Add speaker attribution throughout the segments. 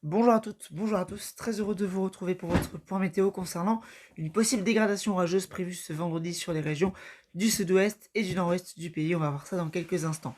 Speaker 1: Bonjour à toutes, bonjour à tous, très heureux de vous retrouver pour votre point météo concernant une possible dégradation orageuse prévue ce vendredi sur les régions du sud-ouest et du nord-ouest du pays. On va voir ça dans quelques instants.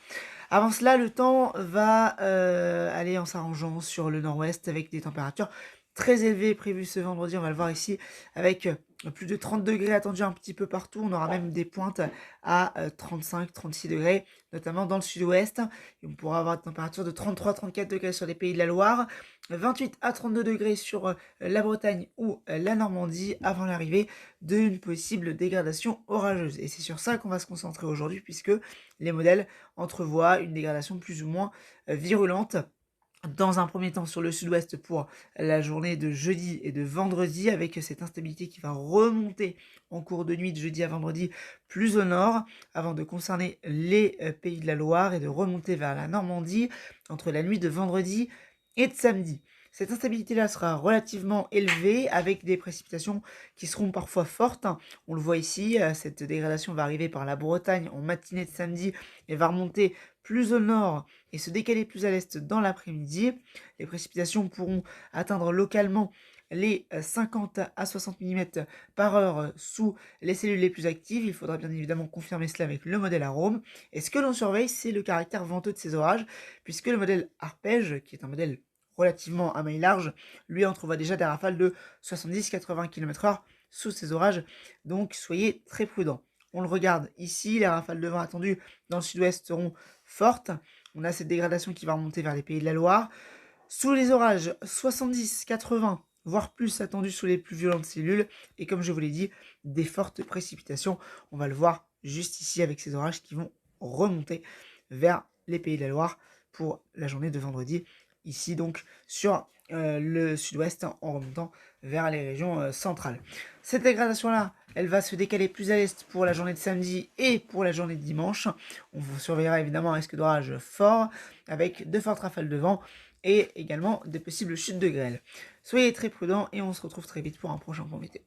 Speaker 1: Avant cela, le temps va aller en s'arrangeant sur le nord-ouest avec des températures très élevées prévues ce vendredi. On va le voir ici avec plus de 30 degrés attendus un petit peu partout. On aura même des pointes à 35-36 degrés, notamment dans le sud-ouest. Et on pourra avoir des températures de 33-34 degrés sur les pays de la Loire, 28 à 32 degrés sur la Bretagne ou la Normandie avant l'arrivée d'une possible dégradation orageuse. Et c'est sur ça qu'on va se concentrer aujourd'hui puisque les modèles entrevoient une dégradation plus ou moins virulente. Dans un premier temps sur le sud-ouest pour la journée de jeudi et de vendredi, avec cette instabilité qui va remonter en cours de nuit de jeudi à vendredi plus au nord, avant de concerner les pays de la Loire et de remonter vers la Normandie entre la nuit de vendredi et de samedi. Cette instabilité-là sera relativement élevée avec des précipitations qui seront parfois fortes. On le voit ici, cette dégradation va arriver par la Bretagne en matinée de samedi et va remonter plus au nord et se décaler plus à l'est dans l'après-midi. Les précipitations pourront atteindre localement les 50 à 60 mm par heure sous les cellules les plus actives. Il faudra bien évidemment confirmer cela avec le modèle Arome. Et ce que l'on surveille, c'est le caractère venteux de ces orages, puisque le modèle Arpège, qui est un modèle relativement à maille large, lui entrevoit déjà des rafales de 70-80 km/h sous ces orages, donc soyez très prudents. On le regarde ici, les rafales de vent attendues dans le sud-ouest seront fortes. On a cette dégradation qui va remonter vers les pays de la Loire. Sous les orages, 70, 80, voire plus attendus sous les plus violentes cellules. Et comme je vous l'ai dit, des fortes précipitations. On va le voir juste ici avec ces orages qui vont remonter vers les pays de la Loire pour la journée de vendredi. Ici donc sur le sud-ouest en remontant vers les régions centrales. Cette dégradation-là, elle va se décaler plus à l'est pour la journée de samedi et pour la journée de dimanche. On vous surveillera évidemment un risque d'orage fort avec de fortes rafales de vent et également des possibles chutes de grêle. Soyez très prudents et on se retrouve très vite pour un prochain point météo.